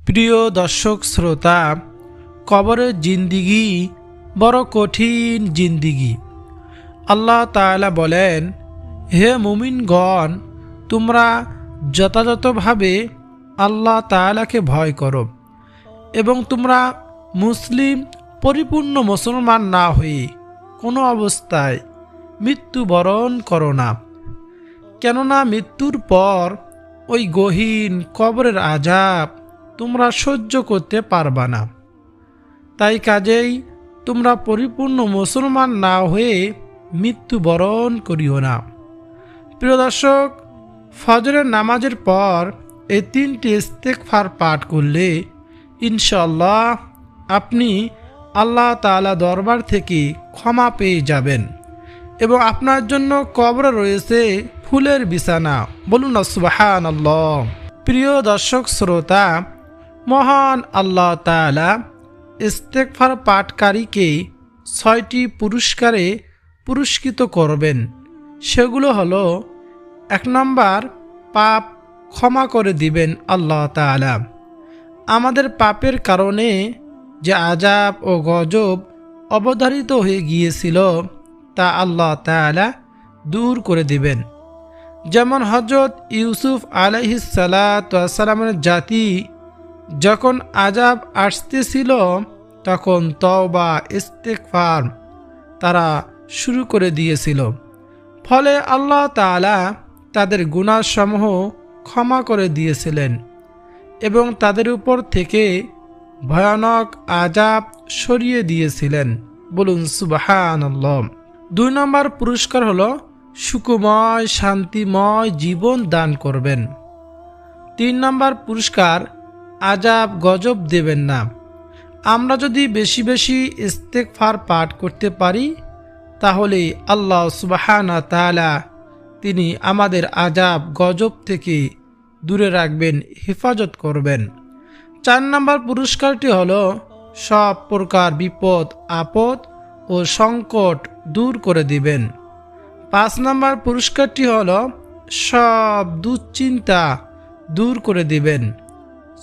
প্রিয় দর্শক শ্রোতা, কবরের জিন্দিগি বড় কঠিন জিন্দিগি। আল্লাহ তাআলা বলেন, হে মুমিনগণ, তোমরা যথাযথভাবে আল্লাহ তাআলাকে ভয় করো এবং তোমরা মুসলিম পরিপূর্ণ মুসলমান না হয়ে কোনো অবস্থায় মৃত্যুবরণ করো না। কেননা মৃত্যুর পর ওই গহীন কবরের আযাব তোমরা সহ্য করতে পারবা না। তাই কাজেই তোমরা পরিপূর্ণ মুসলমান না হয়ে মৃত্যুবরণ করিও না। প্রিয় দর্শক, ফজরের নামাজের পর এই 3টি ইস্তেগফার পাঠ করলে ইনশাআল্লাহ আপনি আল্লাহ তাআলা দরবার থেকে ক্ষমা পেয়ে যাবেন এবং আপনার জন্য কবরে রয়েছে ফুলের বিছানা। বলুন না সুবহানাল্লাহ। প্রিয় দর্শক শ্রোতা, মহান আল্লাহ তাআলা ইস্তেগফার পাঠকারীকে 6টি পুরস্কারে পুরস্কৃত করবেন। সেগুলো হলো, 1 নম্বর, পাপ ক্ষমা করে দিবেন আল্লাহ তাআলা। আমাদের পাপের কারণে যে আযাব ও গজব অবধারিত হয়ে গিয়েছিল তা আল্লাহ তাআলা দূর করে দিবেন। যেমন হযরত ইউসুফ আলাইহিস সালাতু ওয়াস সালামের জাতি যখন আযাব আসতেছিল তখন তওবা ইস্তেগফার তারা শুরু করে দিয়েছিল। ফলে আল্লাহ তাআলা তাদের গুনাহসমূহ ক্ষমা করে দিয়েছিলেন এবং তাদের উপর থেকে ভয়ানক আযাব সরিয়ে দিয়েছিলেন। বলুন সুবহানাল্লাহ। 2 নম্বর পুরস্কার হলো সুখময় শান্তিময় জীবন দান করবেন। 3 নম্বর পুরস্কার, আযাব গজব দেবেন না। আমরা যদি বেশি বেশি ইস্তেগফার পাঠ করতে পারি তাহলে আল্লাহ সুবহানাহু ওয়া তাআলা তিনি আমাদের আযাব গজব থেকে দূরে রাখবেন, হেফাজত করবেন। 4 নম্বর পুরস্কারটি হলো সব প্রকার বিপদ আপদ ও সংকট দূর করে দিবেন। 5 নম্বর পুরস্কারটি হলো সব দুশ্চিন্তা দূর করে দিবেন।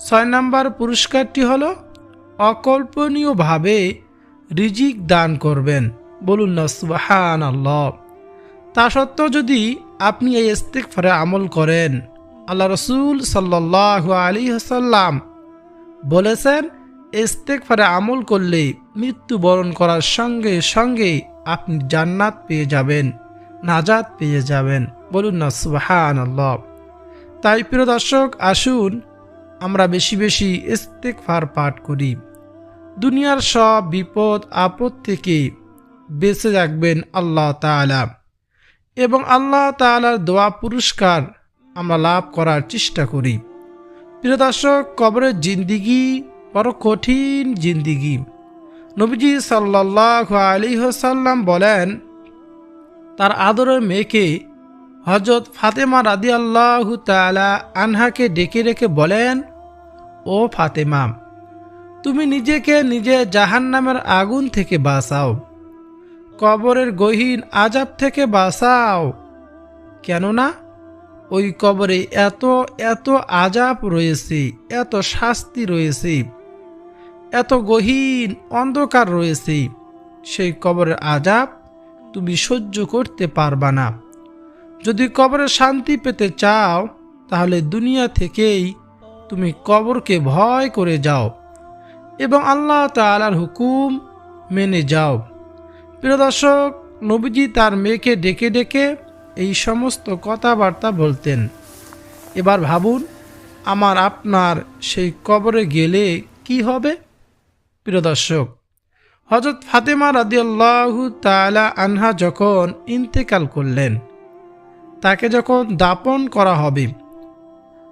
6 নম্বর পুরস্কারটি হলো অকল্পনীয়ভাবে রিজিক দান করবেন। বলুন না সুবহানাল্লাহ। তা সত্ত্বেও যদি আপনি এই ইস্তেগফারে আমল করেন, আল্লাহ রাসূল সাল্লাল্লাহু আলাইহি ওয়াসাল্লাম বলেছেন, ইস্তেগফারে আমল করলে মৃত্যুবরণ করার সঙ্গে সঙ্গে আপনি জান্নাত পেয়ে যাবেন, নাজাত পেয়ে যাবেন। বলুন না সুবহানাল্লাহ। তাই প্রিয় দর্শক, আসুন আমরা বেশি বেশি ইস্তেগফার পাঠ করি। দুনিয়ার সব বিপদ আপদ থেকে বেঁচে রাখবেন আল্লাহ তাআলা এবং আল্লাহ তাআলার দোয়া পুরস্কার আমরা লাভ করার চেষ্টা করি। প্রিয় দর্শক, কবরের জিন্দিগি বড় কঠিন জিন্দিগি। নবীজি সাল্লাল্লাহু আলাইহি ওয়াসাল্লাম বলেন, তার আদরের মেয়েকে হযরত ফাতেমা রাদিয়াল্লাহু তাআলা আনহাকে ডেকে রেখে বলেন, ও ফাতেমা, তুমি নিজেকে নিজে জাহান্নামের আগুন থেকে বাঁচাও, কবরের গহীন আযাব থেকে বাঁচাও। কেননা ওই কবরে এত এত আযাব রয়েছে, এত শাস্তি রয়েছে, এত গহীন অন্ধকার রয়েছে, সেই কবরের আযাব তুমি সহ্য করতে পারবা না। যদি কবরে শান্তি পেতে চাও তাহলে দুনিয়া থেকেই তুমি কবরকে ভয় করে যাও এবং আল্লাহ তাআলার হুকুম মেনে যাও। প্রিয় দর্শক, নবীজি তার মেয়েকে ডেকে ডেকে এই সমস্ত কথাবার্তা বলতেন। এবার ভাবুন, আমার আপনার সেই কবরে গেলে কি হবে? প্রিয় দর্শক, হযরত ফাতেমা রাদিয়াল্লাহু তাআলা আনহা যখন ইন্তেকাল করলেন, তাকে যখন দাফন করা হবে,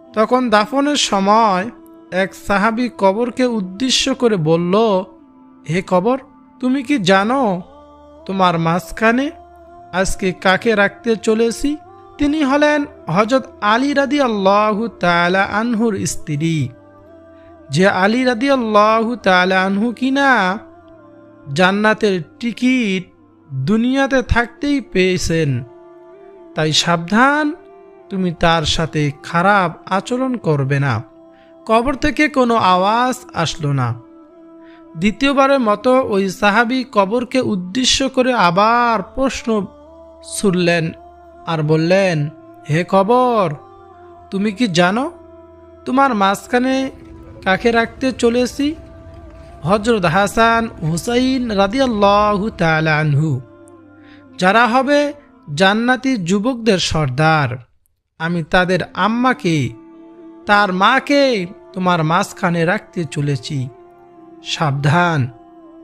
তখন দাফনের সময় এক সাহাবী কবরকে উদ্দেশ্য করে বলল, হে কবর, তুমি কি জানো তোমার মাঝখানে আজকে কাকে রাখতে চলেছি? তিনি হলেন হযরত আলী রাদিয়াল্লাহু তাআলা আনহুর স্ত্রী, যে আলী রাদিয়াল্লাহু তাআলা আনহু কিনা জান্নাতের টিকিট দুনিয়াতে থাকতেই পেয়েছেন। তাই সাবধান, তুমি তার সাথে খারাপ আচরণ করবে না। কবর থেকে কোনো আওয়াজ আসলো না। দ্বিতীয়বারের মতো ওই সাহাবী কবরকে উদ্দেশ্য করে আবার প্রশ্ন ছুড়লেন আর বললেন, হে কবর, তুমি কি জানো তোমার মাঝখানে কাকে রাখতে চলেছি? হযরত হাসান হুসাইন রাদিয়াল্লাহু তাআলা আনহু, যারা হবে জান্নাতি যুবকদের সর্দার। আমি তাদের আম্মাকে, তার মাকে তোমার মাঝখানে রাখতে চলেছি। সাবধান,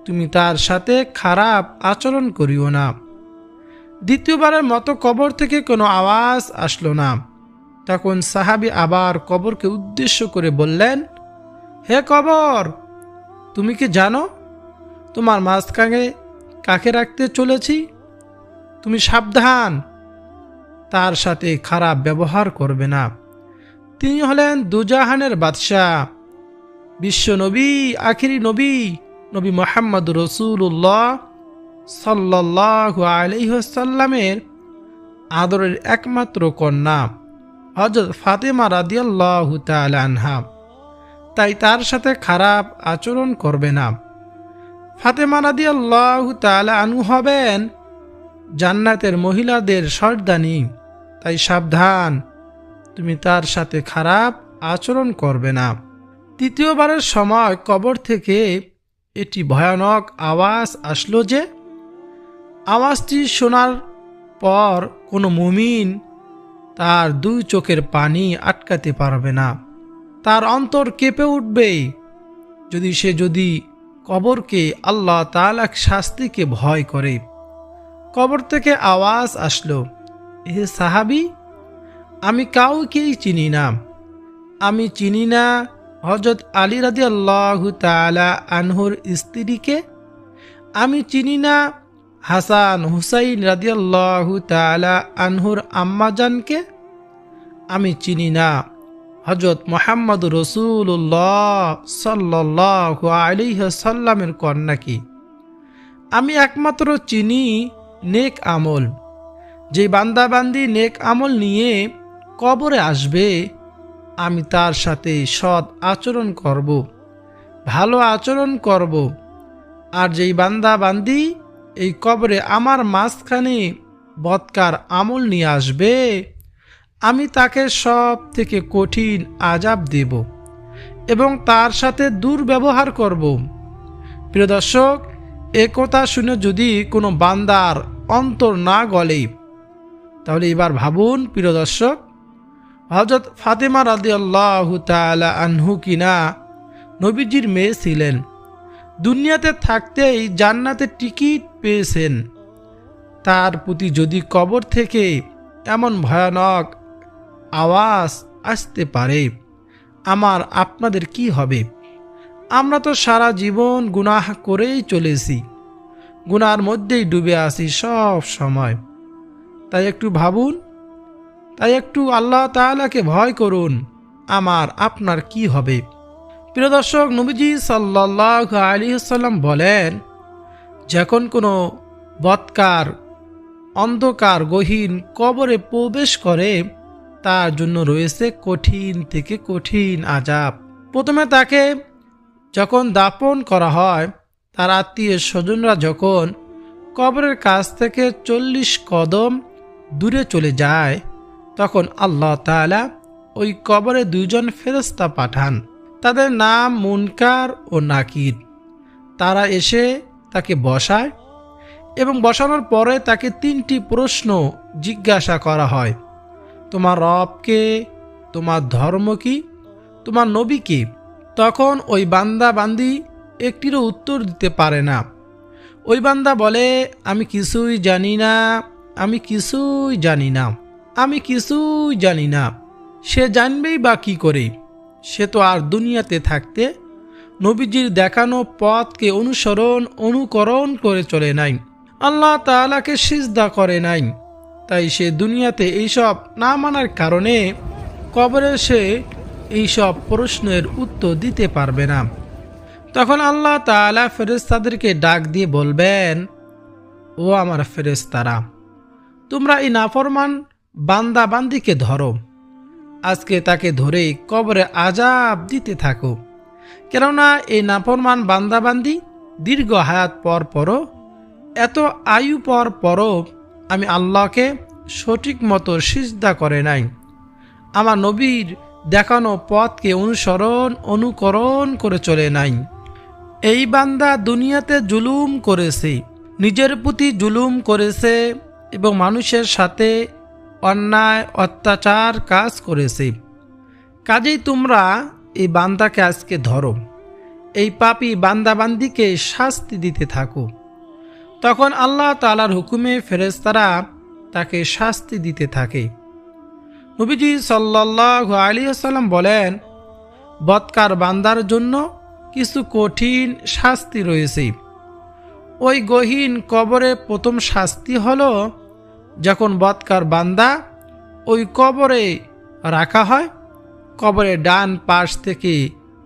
তুমি তার সাথে খারাপ আচরণ করিও না। দ্বিতীয়বারের মতো কবর থেকে কোনো আওয়াজ আসলো না। তখন সাহাবী আবার কবরকে উদ্দেশ্য করে বললেন, হে কবর, তুমি কি জানো তোমার মাঝখানে কাকে রাখতে চলেছি? তুমি সাবধান, তার সাথে খারাপ ব্যবহার করবে না। তিনি হলেন দুজাহানের বাদশাহ, বিশ্ব নবী, আখিরি নবী, নবী মুহাম্মদ রাসূলুল্লাহ সাল্লাল্লাহু আলাইহি ওয়াসাল্লামের আদরের একমাত্র কন্যা হযরত ফাতেমা রাদিয়াল্লাহু তাআলা আনহা। তাই তার সাথে খারাপ আচরণ করবে না। ফাতেমা রাদিয়াল্লাহু তাআলা আনহু হবেন জান্নাতের মহিলাদের সর্দানি। তাই সাবধান, তুমি তার সাথে খারাপ আচরণ করবে না। তৃতীয়বারের সময় কবর থেকে এটি ভয়ানক আওয়াজ আসলো যে, আওয়াজটি শোনার পর কোনো মুমিন তার দুই চোখের পানি আটকাতে পারবে না। তার অন্তর কেঁপে উঠবে যদি কবরকে, আল্লাহ তাআলার শাস্তিকে ভয় করে। কবর থেকে আওয়াজ আসলো, হে সাহাবী, আমি কাউকেই চিনি না। আমি চিনি না হযরত আলী রাদিয়াল্লাহু তাআলা আনহুর স্ত্রীকে। আমি চিনি না হাসান হুসাইন রাদিয়াল্লাহু তাআলা আনহুর আম্মাজানকে। আমি চিনি না হযরত মুহাম্মদ রাসূলুল্লাহ সাল্লাল্লাহু আলাইহি ওয়াসাল্লামের কন্যাকে। আমি একমাত্র চিনি নেক আমল। যে বান্দাবান্দি নেক আমল নিয়ে কবরে আসবে, আমি তার সাথে সৎ আচরণ করব, ভালো আচরণ করব। আর যেই বান্দাবান্দি এই কবরে আমার মাঝখানে বদকার আমল নিয়ে আসবে, আমি তাকে সব থেকে কঠিন আযাব দেব এবং তার সাথে দুর্ব্যবহার করব। প্রিয় দর্শক, একথা শুনে যদি কোনো বান্দার অন্তর না গলে, তাহলে এবার ভাবুন প্রিয় দর্শক, হযরত ফাতেমা রাদিয়াল্লাহু তাআলা আনহু কিনা নবীজির মেয়ে ছিলেন, দুনিয়াতে থাকতেই জান্নাতের টিকিট পেয়েছেন। তার প্রতি যদি কবর থেকে এমন ভয়ানক আওয়াজ আসতে পারে, আমার আপনাদের কি হবে? আমরা তো সারা জীবন গুনাহ করেই চলেছি, গুনার মধ্যেই ডুবে আছি সব সময়। তাই একটু ভাবুন, তাই একটু আল্লাহ তাআলাকে ভয় করুন, আমার আপনার কি হবে? প্রিয় দর্শক, নবীজি সাল্লাল্লাহু আলাইহি ওয়াসাল্লাম বলেন, যখন কোনো বদকার অন্ধকার গহীন কবরে প্রবেশ করে, তার জন্য রয়েছে কঠিন থেকে কঠিন আযাব। প্রথমে তাকে যখন দাফন করা হয়, তার আত্মীয় স্বজনরা যখন কবরের কাছ থেকে 40 কদম দূরে চলে যায়, তখন আল্লাহ তাআলা ওই কবরে 2 জন ফেরেশতা পাঠান। তাদের নাম মুনকার ও নাকির। তারা এসে তাকে বসায় এবং বসানোর পরে তাকে 3টি প্রশ্ন জিজ্ঞাসা করা হয়। তোমার রব কে? তোমার ধর্ম কি? তোমার নবী কে? তখন ওই বান্দা বান্দি একটিরও উত্তর দিতে পারে না। ওই বান্দা বলে, আমি কিছুই জানি না, আমি কিছুই জানি না, আমি কিছুই জানি না। সে জানবেই বা কি করে? সে তো আর দুনিয়াতে থাকতে নবীজির দেখানো পথকে অনুকরণ করে চলে নাই, আল্লাহ তাআলাকে সিজদা করে নাই। তাই সে দুনিয়াতে এইসব না মানার কারণে কবরে সে এইসব প্রশ্নের উত্তর দিতে পারবে না। তখন আল্লাহ তাআলা ফেরেশতাদেরকে ডাক দিয়ে বলবেন, ও আমার ফেরেশতারা, তোমরা এই নাফরমান বান্দা বান্দিকে ধরো আজকে তাকে ধরে কবরে আযাব দিতে থাকো। কেননা এই নাফরমান বান্দাবান্দি দীর্ঘ হায়াত পর পরও, এত আয়ু পর পরও আমি আল্লাহকে সঠিক মতো সিজদা করে নাই, আমার নবীর দেখানো পথকে অনুকরণ করে চলে নাই। এই বান্দা দুনিয়াতে জুলুম করেছে, নিজের প্রতি জুলুম করেছে এবং মানুষের সাথে অন্যায় অত্যাচার কাজ করেছে। কাজেই তোমরা এই বান্দাকে আজকে ধরো, এই পাপী বান্দাবান্দিকে শাস্তি দিতে থাকো। তখন আল্লাহ তাআলার হুকুমে ফেরেশতারা তাকে শাস্তি দিতে থাকে। নবীজি সাল্লাল্লাহু আলাইহি ওয়াসাল্লাম বলেন, বদকার বান্দার জন্য কিছু কঠিন শাস্তি রয়েছে। ওই গহীন কবরে প্রথম শাস্তি হলো, যখন বদকার বান্দা ওই কবরে রাখা হয়, কবরের ডান পাশ থেকে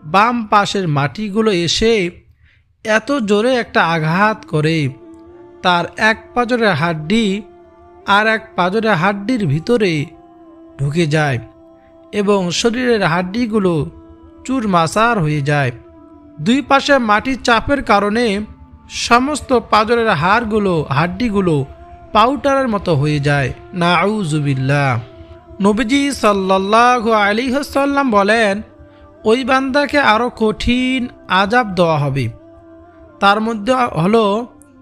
বাম পাশের মাটিগুলো এসে এত জোরে একটা আঘাত করে, তার এক পাঁজরের হাড্ডি আর এক পাঁজরের হাড্ডির ভিতরে ঢুকে যায় এবং শরীরের হাড্ডিগুলো চুরমাচার হয়ে যায়। দুই পাশে মাটির চাপের কারণে সমস্ত পাঁজরের হাড্ডিগুলো পাউডারের মতো হয়ে যায়। নাউজুবিল্লাহ। নবীজি সাল্লাল্লাহু আলাইহি ওয়াসাল্লাম বলেন, ওই বান্দাকে আরও কঠিন আযাব দেওয়া হবে। তার মধ্যে হলো,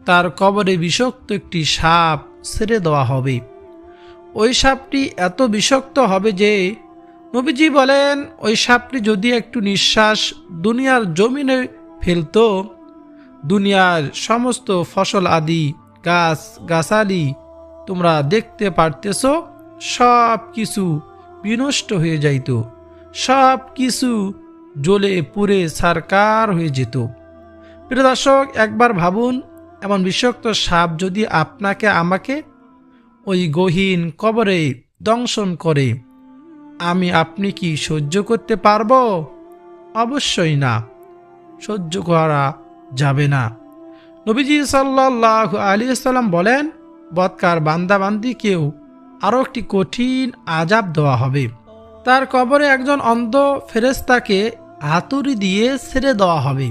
তার কবরে বিষাক্ত একটি সাপ ছেড়ে দেওয়া হবে। ওই সাপটি এত বিষাক্ত হবে যে নবীজি বলেন, ওই সাপটি যদি একটু নিঃশ্বাস দুনিয়ার জমিনে ফেলত, দুনিয়ার সমস্ত ফসল আদি গাছ গাছালি তোমরা দেখতে পারতেছ, সব কিছু বিনষ্ট হয়ে যাইত, সব কিছু জ্বলে পুড়ে ছারকার হয়ে যেত। প্রিয় দর্শক, একবার ভাবুন, এমন বিষাক্ত সাপ যদি আপনাকে আমাকে ওই গহীন কবরে দংশন করে, আপনি কি সহ্য করতে পারবো? অবশ্যই না, সহ্য করা যাবে না। নবীজি সাল্লাল্লাহু আলাইহি ওয়াসাল্লাম বলেন, বদকার বান্দাবান্দিকেও আরও একটি কঠিন আযাব দেওয়া হবে। তার কবরে একজন অন্ধ ফেরেশতাকে হাতুড়ি দিয়ে ছেড়ে দেওয়া হবে।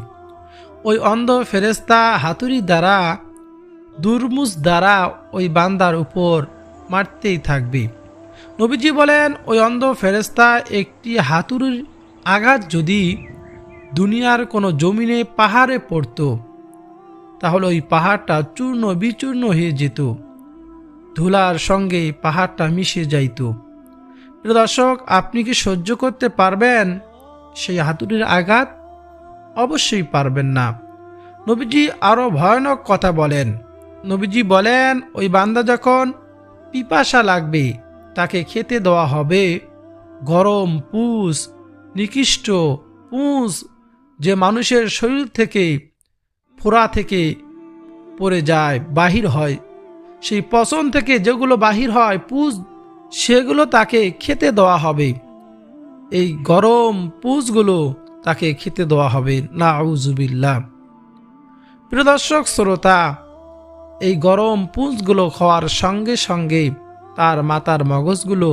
ওই অন্ধ ফেরেশতা হাতুড়ি দ্বারা, দুর্মুজ দ্বারা ওই বান্দার উপর মারতেই থাকবে। নবীজি বলেন, ওই অন্ধ ফেরেশতা একটি হাতুড়ির আঘাত যদি দুনিয়ার কোনো জমিনে পাহাড়ে পড়ত, তাহলে ওই পাহাড়টা চূর্ণ বিচূর্ণ হয়ে যেত, ধুলার সঙ্গে পাহাড়টা মিশে যাইত। প্রিয় দর্শক, আপনি কি সহ্য করতে পারবেন সেই হাতুড়ির আঘাত? অবশ্যই পারবেন না। নবীজি আরও ভয়ানক কথা বলেন। নবীজি বলেন, ওই বান্দা যখন পিপাসা লাগবে, তাকে খেতে দেওয়া হবে গরম পুষ, নিকৃষ্ট পুষ, যে মানুষের শরীর থেকে ফোড়া থেকে পড়ে যায়, বাহির হয়, সেই পচন থেকে যেগুলো বাহির হয় পুষ, সেগুলো তাকে খেতে দেওয়া হবে। এই গরম পুষগুলো তাকে খেতে দেওয়া হবে। নাউজুবিল্লাহ। প্রিয় দর্শক শ্রোতা, এই গরম পুষগুলো খাওয়ার সঙ্গে সঙ্গে তার মাথার মগজগুলো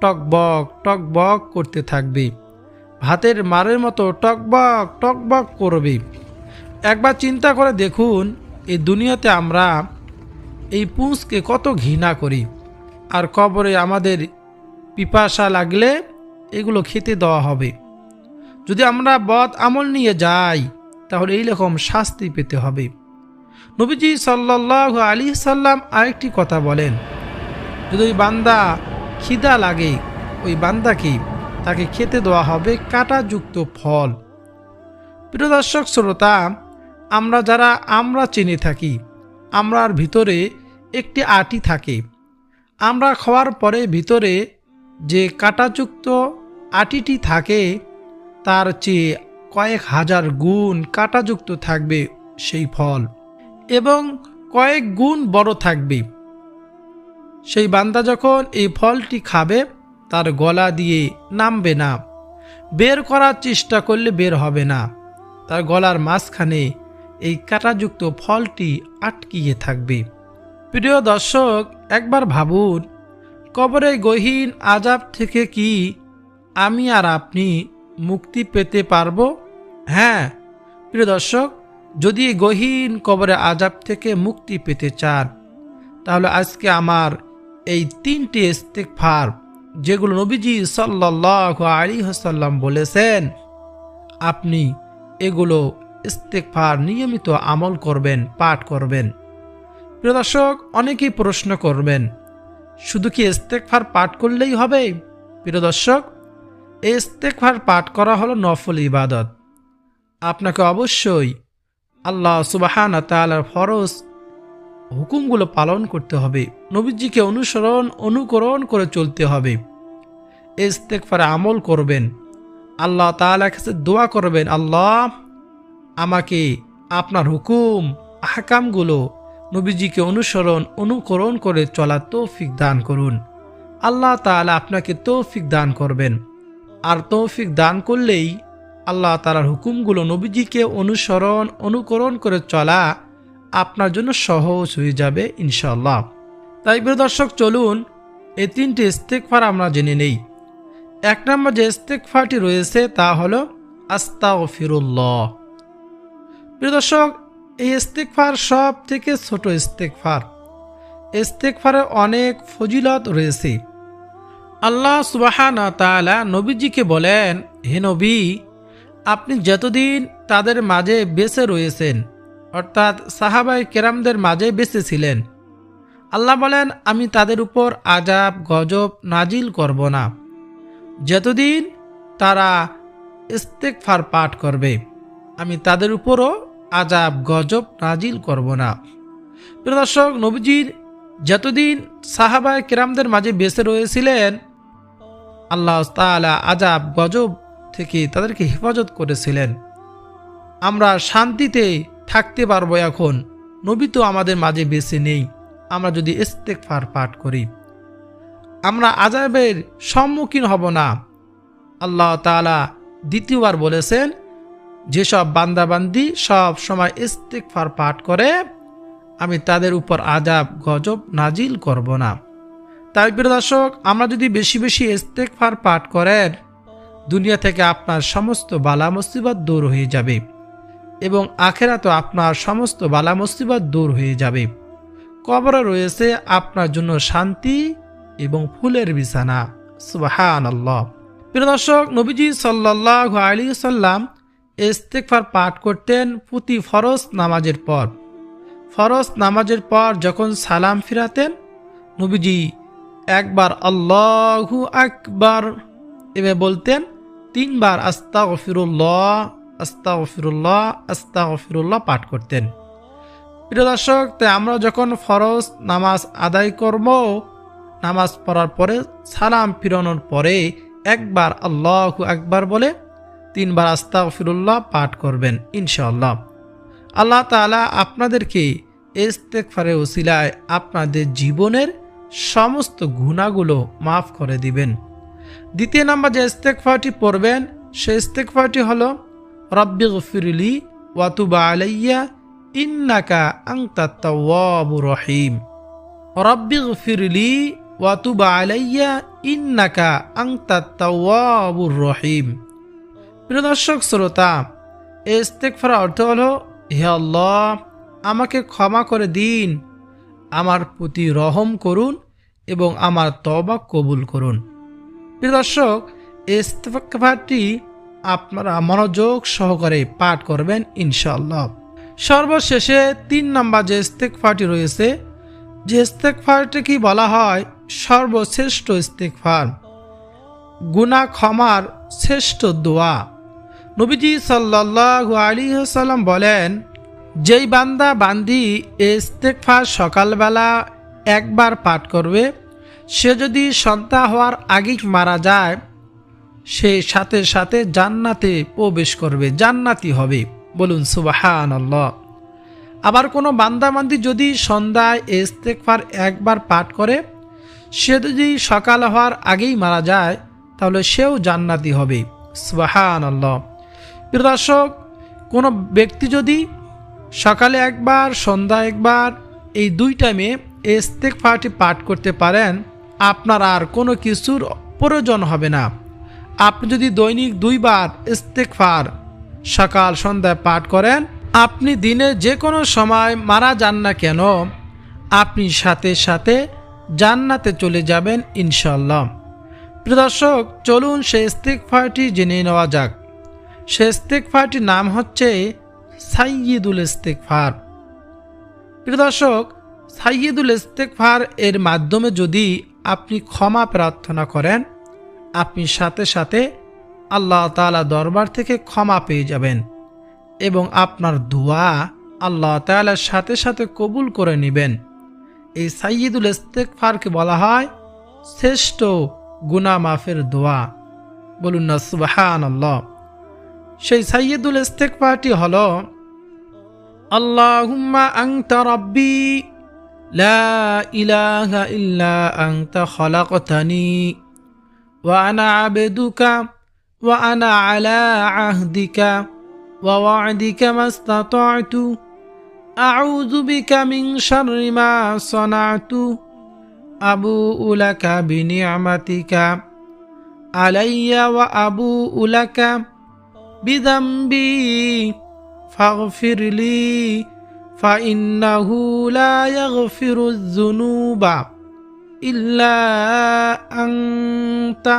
টকবক টকবক করতে থাকবে, ভাতের মারের মতো টকবক টকবক করবে। একবার চিন্তা করে দেখুন, এই দুনিয়াতে আমরা এই পুষকে কত ঘৃণা করি, আর কবরে আমাদের পিপাসা লাগলে এগুলো খেতে দেওয়া হবে। যদি আমরা বদ আমল নিয়ে যাই, তাহলে এই রকম শাস্তি পেতে হবে। নবীজি সাল্লাল্লাহু আলাইহি সাল্লাম আরেকটি কথা বলেন, যদি ওই বান্দা খিদা লাগে, ওই বান্দাকে তাকে খেতে দেওয়া হবে কাঁটাযুক্ত ফল। প্রিয় দর্শক শ্রোতা, আমরা যারা আমরা চিনে থাকি, আমরার ভিতরে একটি আটি থাকে। আমরা খাওয়ার পরে ভিতরে যে কাঁটাযুক্ত আটিটি থাকে, তার চেয়ে কয়েক হাজার গুণ কাঁটাযুক্ত থাকবে সেই ফল, এবং কয়েক গুণ বড় থাকবে। সেই বান্দা যখন এই ফলটি খাবে, তার গলা দিয়ে নামবে না, বের করার চেষ্টা করলে বের হবে না, তার গলার মাঝখানে এই কাঁটাযুক্ত ফলটি আটকিয়ে থাকবে। প্রিয় দর্শক, একবার ভাবুন, কবরে গহীন আযাব থেকে কি আমি আর আপনি মুক্তি পেতে পারবো? হ্যাঁ প্রিয় দর্শক, যদি এই গহীন কবরে আযাব থেকে মুক্তি পেতে চান, তাহলে আজকে আমার এই 3টি ইস্তিগফার, যেগুলো নবীজি সাল্লাল্লাহু আলাইহি ওয়াসাল্লাম বলেছেন, আপনি এগুলো ইস্তিগফার নিয়মিত আমল করবেন, পাঠ করবেন। প্রিয় দর্শক, অনেকেই প্রশ্ন করবেন, শুধু কি ইস্তিগফার পাঠ করলেই হবে? প্রিয় দর্শক, এই ইস্তিগফার পাঠ করা হলো নফল ইবাদত। আপনাকে অবশ্যই আল্লাহ সুবহানাহু ওয়া তাআলার ফরজ হুকুমগুলো পালন করতে হবে, নবীজিকে অনুকরণ করে চলতে হবে। ইস্তিগফারে আমল করবেন, আল্লাহ তাআলার কাছে দোয়া করবেন, আল্লাহ আমাকে আপনার হুকুম আহকামগুলো নবীজিকে অনুকরণ করে চলার তৌফিক দান করুন। আল্লাহ তাআলা আপনাকে তৌফিক দান করবেন। আর তৌফিক দান করলেই আল্লাহ তাআলার হুকুমগুলো নবীজিকে অনুকরণ করে চলা আপনার জন্য সহজ হয়ে যাবে ইনশাআল্লাহ। তাই প্রিয় দর্শক, চলুন এই 3টি ইস্তিগফার আমরা জেনে নেই। 1 নম্বর যে ইস্তিগফারটি রয়েছে তা হলো আস্তাগফিরুল্লাহ। প্রিয় দর্শক, এই ইস্তিগফার সব থেকে ছোট ইস্তিগফার। ইস্তিগফারে অনেক ফজিলত রয়েছে। আল্লাহ সুবহানাহু ওয়া তাআলা নবীজিকে বলেন, হে নবী, আপনি যতদিন তাদের মাঝে বেঁচে রয়েছেন, অর্থাৎ সাহাবায়ে কেরামদের মাঝে বেঁচে ছিলেন, আল্লাহ বলেন আমি তাদের উপর আযাব গজব নাজিল করব না, যতদিন তারা ইস্তিগফার পাঠ করবে, আমি তাদের উপরও আযাব গজব নাজিল করব না। প্রিয় দর্শক, নবীজির যতদিন সাহাবায়ে কেরামদের মাঝে বেঁচে রয়েছিলেন, আল্লাহ তাআলা আযাব গজব থেকে তাদেরকে হেফাজত করেছিলেন। আমরা শান্তিতে থাকতে পারবো এখন, নবী তো আমাদের মাঝে বেঁচে নেই। আমরা যদি ইস্তিগফার পাঠ করি, আমরা আযাবের সম্মুখীন হব না। আল্লাহ তাআলা দ্বিতীয়বার বলেছেন, যেসব বান্দাবান্দি সব সময় ইস্তিগফার পাঠ করে, আমি তাদের উপর আযাব গজব নাজিল করব না। তাই প্রিয় দর্শক, আমরা যদি বেশি বেশি ইস্তিগফার পাঠ করেন, দুনিয়া থেকে আপনার সমস্ত বালা মুসিবত দূর হয়ে যাবে এবং আখিরাতেও আপনার সমস্ত বালা মুসিবত দূর হয়ে যাবে। কবরে রয়েছে আপনার জন্য শান্তি এবং ফুলের বিছানা। সুবহানাল্লাহ। প্রিয় দর্শক, নবীজি সাল্লাল্লাহু আলাইহি ওয়াসাল্লাম ইস্তিগফার পাঠ করতেন প্রতি ফরজ নামাজের পর। ফরজ নামাজের পর যখন সালাম ফিরাতেন, নবীজি একবার আল্লাহু আকবার এভাবে বলতেন, 3 বার আস্তাগফিরুল্লাহ আস্তাগফিরুল্লাহ আস্তাগফিরুল্লাহ পাঠ করতেন। প্রিয় দর্শক, তাই আমরা যখন ফরজ নামাজ আদায় করব, নামাজ পড়ার পরে সালাম ফিরানোর পরে একবার আল্লাহু আকবার বলে 3 বার আস্তাগফিরুল্লাহ পাঠ করবেন ইনশাআল্লাহ। আল্লাহ তাআলা আপনাদেরকে ইস্তিগফারের ওসিলায় আপনাদের জীবনের সমস্ত গুনাহগুলো মাফ করে দিবেন। দ্বিতীয় নম্বর যে ইস্তিগফারটি পড়বেন, সেই ইস্তিগফারটি হলো রব্বিগফিরলি ওয়া তুব আলাইয়া ইন্নাকা আনতাত তাওয়াবুর রহিম। রব্বিগফিরলি ওয়া তুব আলাইয়া ইন্নাকা আনতাত তাওয়াবুর রহিম। প্রিয় দর্শক শ্রোতা, এই ইস্তিগফার অর্থ হলো, হে আল্লাহ, আমাকে ক্ষমা করে দিন, আমার প্রতি রহম করুন এবং আমার তওবা কবুল করুন। প্রিয় দর্শক, এই ইস্তিগফারটি আপনারা মনোযোগ সহকারে পাঠ করবেন ইনশাআল্লাহ। সর্বশেষে 3 নম্বর যে ইস্তিগফারটি রয়েছে, যে ইস্তিগফারটিকে বলা হয় সর্বশ্রেষ্ঠ ইস্তিগফার, গুনাহ ক্ষমার শ্রেষ্ঠ দোয়া। নবীজি সাল্লাল্লাহু আলাইহি ওয়াসাল্লাম বলেন, যেই বান্দা বান্দি ইস্তিগফার সকালবেলা একবার পাঠ করবে, সে যদি সন্তান হওয়ার আগেই মারা যায়, সে সাথে সাথে জান্নাতে প্রবেশ করবে, জান্নাতি হবে। বলুন সুবহানাল্লাহ। আবার কোনো বান্দাবান্দি যদি সন্ধ্যায় ইস্তিগফার একবার পাঠ করে, সে যদি সকাল হওয়ার আগেই মারা যায়, তাহলে সেও জান্নাতি হবে। সুবহানাল্লাহ। প্রিয় দর্শক, কোনো ব্যক্তি যদি সকালে একবার সন্ধ্যা একবার এই 2 টাইমে ইস্তিগফারটি পাঠ করতে পারেন, আপনার আর কোনো কিছুর প্রয়োজন হবে না। আপনি যদি দৈনিক 2 বার ইস্তেগফার সকাল সন্ধ্যায় পাঠ করেন, আপনি দিনের যে কোনো সময় মারা যান না কেন, আপনি সাথে সাথে জান্নাতে চলে যাবেন ইনশাআল্লাহ। প্রিয় দর্শক, চলুন সেই ইস্তেগফারটি জেনে নেওয়া যাক। সেই ইস্তেগফারটির নাম হচ্ছে সাইয়্যিদুল ইস্তেগফার। প্রিয় দর্শক, সাইয়্যিদুল ইস্তেগফার এর মাধ্যমে যদি আপনি ক্ষমা প্রার্থনা করেন, আপনি সাথে সাথে আল্লাহ তাআলা দরবার থেকে ক্ষমা পেয়ে যাবেন এবং আপনার দোয়া আল্লাহ তাআলার সাথে সাথে কবুল করে নেবেন। এই সাইয়্যিদুল ইস্তেগফারকে বলা হয় শ্রেষ্ঠ গুনাহ মাফের দোয়া। বলুন না সুবহানাল্লাহ। সেই সাইয়্যিদুল ইস্তেগফারটি হলো আল্লাহুম্মা আনতা রাব্বি লা ইলাহা ইল্লা আনতা খালাকতানি ওয়া আনা আবদুকা ওয়া আনা আলা আহদিকা ওয়া ওয়া'দিকা মাস্তাতা'তু আউযু বিকা মিন শাররি মা সানা'তু আবুউ লাকা বিনি'মাতিকা আলাইয়া ওয়া আবুউ লাকা বিযামবি ফাগফিরলি ফাইন্নাহু লা ইয়াগফিরুয যুনুবা ইল্লা আনতা।